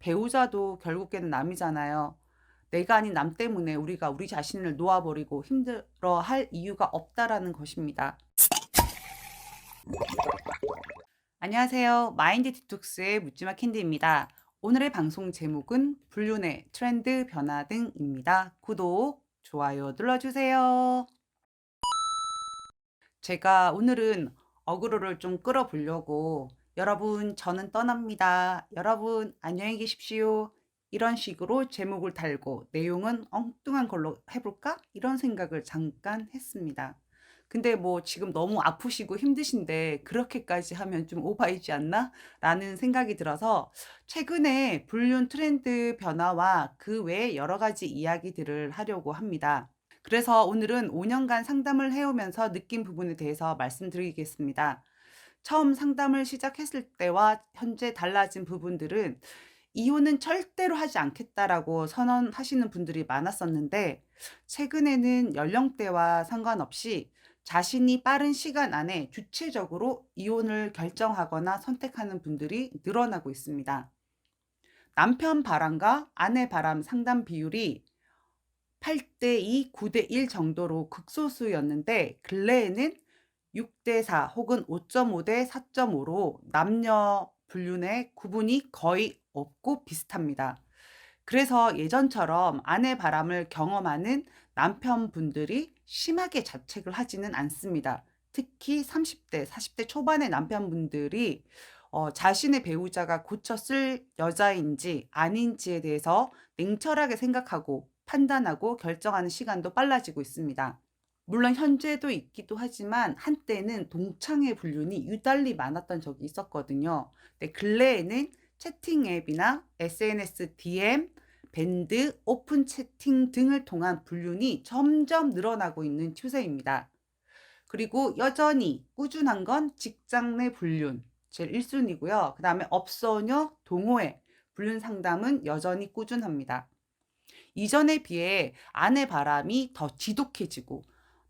배우자도 결국에는 남이잖아요. 내가 아닌 남 때문에 우리가 우리 자신을 놓아버리고 힘들어할 이유가 없다라는 것입니다. 안녕하세요. 마인드 디톡스의 묻지마 캔디입니다. 오늘의 방송 제목은 불륜의 트렌드 변화 등입니다. 구독, 좋아요 눌러주세요. 제가 오늘은 어그로를 좀 끌어보려고 여러분 저는 떠납니다. 여러분 안녕히 계십시오. 이런 식으로 제목을 달고 내용은 엉뚱한 걸로 해볼까? 이런 생각을 잠깐 했습니다. 근데 뭐 지금 너무 아프시고 힘드신데 그렇게까지 하면 좀 오바이지 않나? 라는 생각이 들어서 최근에 불륜 트렌드 변화와 그 외에 여러 가지 이야기들을 하려고 합니다. 그래서 오늘은 5년간 상담을 해오면서 느낀 부분에 대해서 말씀드리겠습니다. 처음 상담을 시작했을 때와 현재 달라진 부분들은 이혼은 절대로 하지 않겠다라고 선언하시는 분들이 많았었는데, 최근에는 연령대와 상관없이 자신이 빠른 시간 안에 주체적으로 이혼을 결정하거나 선택하는 분들이 늘어나고 있습니다. 남편 바람과 아내 바람 상담 비율이 8대2, 9대1 정도로 극소수였는데 근래에는 6대4 혹은 5.5대 4.5로 남녀 불륜의 구분이 거의 없고 비슷합니다. 그래서 예전처럼 아내 바람을 경험하는 남편분들이 심하게 자책을 하지는 않습니다. 특히 30대, 40대 초반의 남편분들이 자신의 배우자가 고쳤을 여자인지 아닌지에 대해서 냉철하게 생각하고 판단하고 결정하는 시간도 빨라지고 있습니다. 물론 현재도 있기도 하지만 한때는 동창회 불륜이 유달리 많았던 적이 있었거든요. 근데 근래에는 채팅 앱이나 SNS DM, 밴드, 오픈 채팅 등을 통한 불륜이 점점 늘어나고 있는 추세입니다. 그리고 여전히 꾸준한 건 직장 내 불륜, 제일 1순위고요. 그 다음에 업소녀, 동호회, 불륜 상담은 여전히 꾸준합니다. 이전에 비해 아내 바람이 더 지독해지고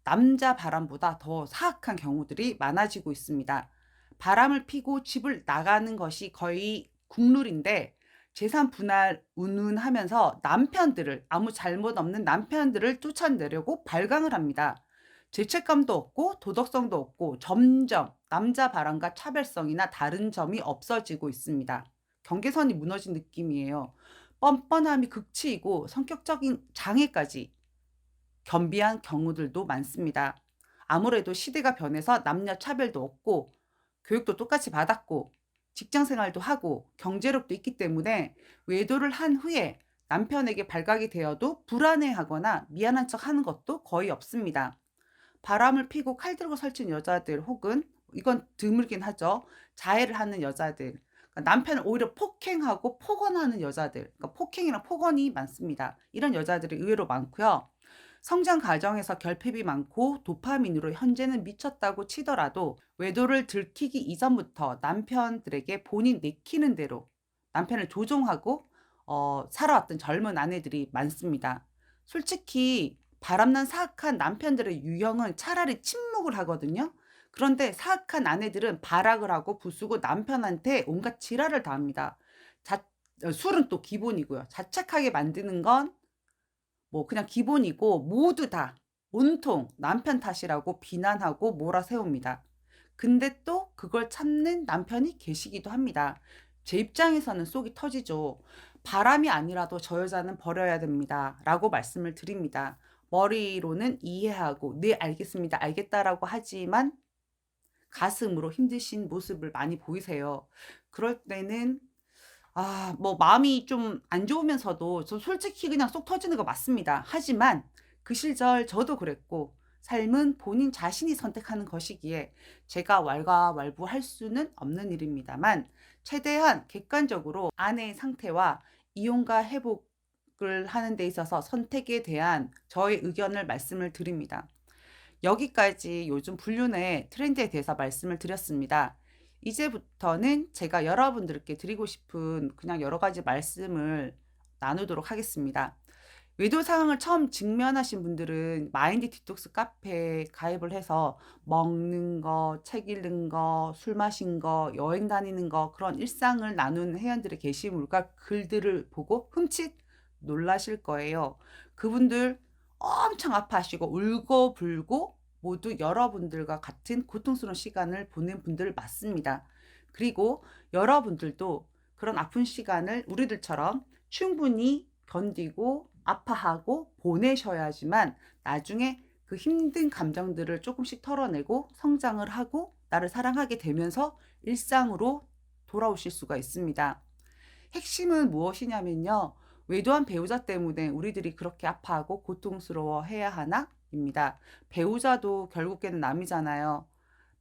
남자 바람보다 더 사악한 경우들이 많아지고 있습니다. 바람을 피고 집을 나가는 것이 거의 국룰인데 재산 분할 운운하면서 남편들을 아무 잘못 없는 남편들을 쫓아내려고 발광을 합니다. 죄책감도 없고 도덕성도 없고 점점 남자 바람과 차별성이나 다른 점이 없어지고 있습니다. 경계선이 무너진 느낌이에요. 뻔뻔함이 극치이고 성격적인 장애까지 겸비한 경우들도 많습니다. 아무래도 시대가 변해서 남녀 차별도 없고 교육도 똑같이 받았고 직장 생활도 하고 경제력도 있기 때문에 외도를 한 후에 남편에게 발각이 되어도 불안해하거나 미안한 척 하는 것도 거의 없습니다. 바람을 피고 칼 들고 설친 여자들 혹은 이건 드물긴 하죠. 자해를 하는 여자들. 그러니까 남편을 오히려 폭행하고 폭언하는 여자들. 그러니까 폭행이랑 폭언이 많습니다. 이런 여자들이 의외로 많고요. 성장 과정에서 결핍이 많고 도파민으로 현재는 미쳤다고 치더라도 외도를 들키기 이전부터 남편들에게 본인 내키는 대로 남편을 조종하고 살아왔던 젊은 아내들이 많습니다. 솔직히 바람난 사악한 남편들의 유형은 차라리 침묵을 하거든요. 그런데 사악한 아내들은 발악을 하고 부수고 남편한테 온갖 지랄을 다 합니다. 술은 또 기본이고요. 자책하게 만드는 건 뭐 그냥 기본이고 모두 다 온통 남편 탓이라고 비난하고 몰아세웁니다. 근데 또 그걸 참는 남편이 계시기도 합니다. 제 입장에서는 속이 터지죠. 바람이 아니라도 저 여자는 버려야 됩니다. 라고 말씀을 드립니다. 머리로는 이해하고 네 알겠습니다. 알겠다라고 하지만 가슴으로 힘드신 모습을 많이 보이세요. 그럴 때는 뭐 마음이 좀 안 좋으면서도 저 솔직히 그냥 속 터지는 거 맞습니다. 하지만 그 시절 저도 그랬고 삶은 본인 자신이 선택하는 것이기에 제가 왈가왈부할 수는 없는 일입니다만 최대한 객관적으로 아내의 상태와 이혼과 회복을 하는 데 있어서 선택에 대한 저의 의견을 말씀을 드립니다. 여기까지 요즘 불륜의 트렌드에 대해서 말씀을 드렸습니다. 이제부터는 제가 여러분들께 드리고 싶은 그냥 여러 가지 말씀을 나누도록 하겠습니다. 외도 상황을 처음 직면하신 분들은 마인드 디톡스 카페에 가입을 해서 먹는 거, 책 읽는 거, 술 마신 거, 여행 다니는 거 그런 일상을 나누는 회원들의 게시물과 글들을 보고 흠칫 놀라실 거예요. 그분들 엄청 아파하시고 울고불고 모두 여러분들과 같은 고통스러운 시간을 보낸 분들 맞습니다. 그리고 여러분들도 그런 아픈 시간을 우리들처럼 충분히 견디고 아파하고 보내셔야지만 나중에 그 힘든 감정들을 조금씩 털어내고 성장을 하고 나를 사랑하게 되면서 일상으로 돌아오실 수가 있습니다. 핵심은 무엇이냐면요. 외도한 배우자 때문에 우리들이 그렇게 아파하고 고통스러워 해야 하나? 입니다. 배우자도 결국에는 남이잖아요.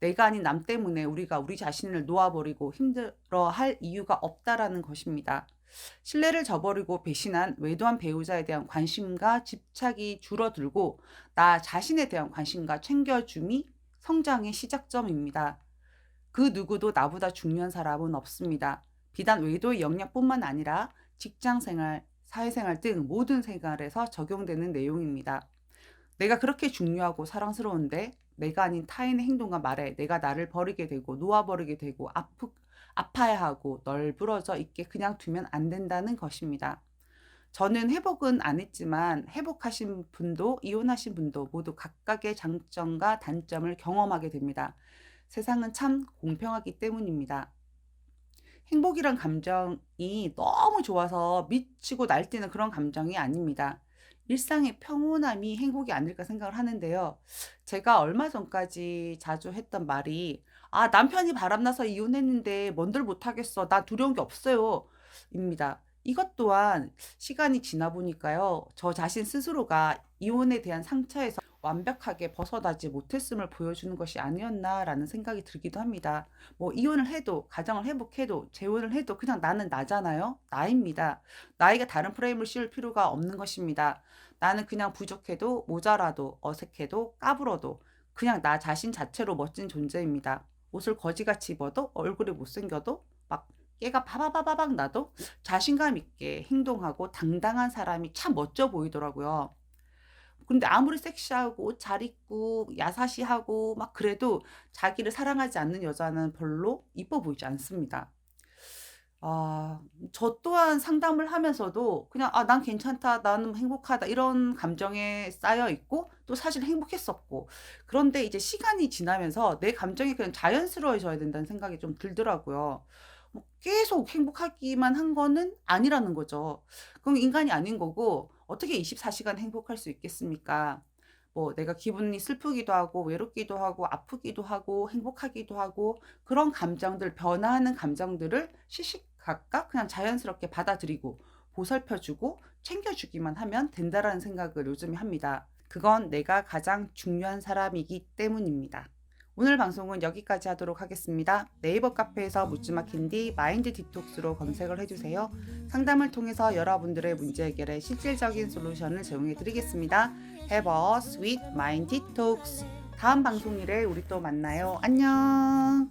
내가 아닌 남 때문에 우리가 우리 자신을 놓아버리고 힘들어할 이유가 없다라는 것입니다. 신뢰를 저버리고 배신한 외도한 배우자에 대한 관심과 집착이 줄어들고 나 자신에 대한 관심과 챙겨줌이 성장의 시작점입니다. 그 누구도 나보다 중요한 사람은 없습니다. 비단 외도의 영역뿐만 아니라 직장생활, 사회생활 등 모든 생활에서 적용되는 내용입니다. 내가 그렇게 중요하고 사랑스러운데 내가 아닌 타인의 행동과 말에 내가 나를 버리게 되고 놓아버리게 되고 아파야 하고 널브러져 있게 그냥 두면 안 된다는 것입니다. 저는 회복은 안 했지만 회복하신 분도 이혼하신 분도 모두 각각의 장점과 단점을 경험하게 됩니다. 세상은 참 공평하기 때문입니다. 행복이란 감정이 너무 좋아서 미치고 날뛰는 그런 감정이 아닙니다. 일상의 평온함이 행복이 아닐까 생각을 하는데요. 제가 얼마 전까지 자주 했던 말이 "아 남편이 바람나서 이혼했는데 뭔들 못하겠어. 나 두려운 게 없어요." 입니다. 이것 또한 시간이 지나 보니까요. 저 자신 스스로가 이혼에 대한 상처에서 완벽하게 벗어나지 못했음을 보여주는 것이 아니었나라는 생각이 들기도 합니다. 뭐 이혼을 해도 가정을 회복해도 재혼을 해도 그냥 나는 나잖아요. 나입니다. 나에게 다른 프레임을 씌울 필요가 없는 것입니다. 나는 그냥 부족해도 모자라도 어색해도 까불어도 그냥 나 자신 자체로 멋진 존재입니다. 옷을 거지같이 입어도 얼굴이 못생겨도 막 깨가 바바바바박 나도 자신감 있게 행동하고 당당한 사람이 참 멋져 보이더라고요. 근데 아무리 섹시하고 옷 잘 입고 야사시하고 막 그래도 자기를 사랑하지 않는 여자는 별로 이뻐 보이지 않습니다. 아 저 또한 상담을 하면서도 그냥 '아 난 괜찮다. 나는 행복하다.' 이런 감정에 쌓여 있고 또 사실 행복했었고 그런데 이제 시간이 지나면서 내 감정이 그냥 자연스러워져야 된다는 생각이 좀 들더라고요. 뭐 계속 행복하기만 한 거는 아니라는 거죠. 그럼 인간이 아닌 거고 어떻게 24 시간 행복할 수 있겠습니까? 뭐 내가 기분이 슬프기도 하고 외롭기도 하고 아프기도 하고 행복하기도 하고 그런 감정들 변화하는 감정들을 시시각각 그냥 자연스럽게 받아들이고 보살펴 주고 챙겨 주기만 하면 된다라는 생각을 요즘에 합니다. 그건 내가 가장 중요한 사람이기 때문입니다. 오늘 방송은 여기까지 하도록 하겠습니다. 네이버 카페에서 묻지마 캔디 마인드 디톡스로 검색을 해주세요. 상담을 통해서 여러분들의 문제 해결에 실질적인 솔루션을 제공해 드리겠습니다. Have a sweet mind detox. 다음 방송일에 우리 또 만나요. 안녕.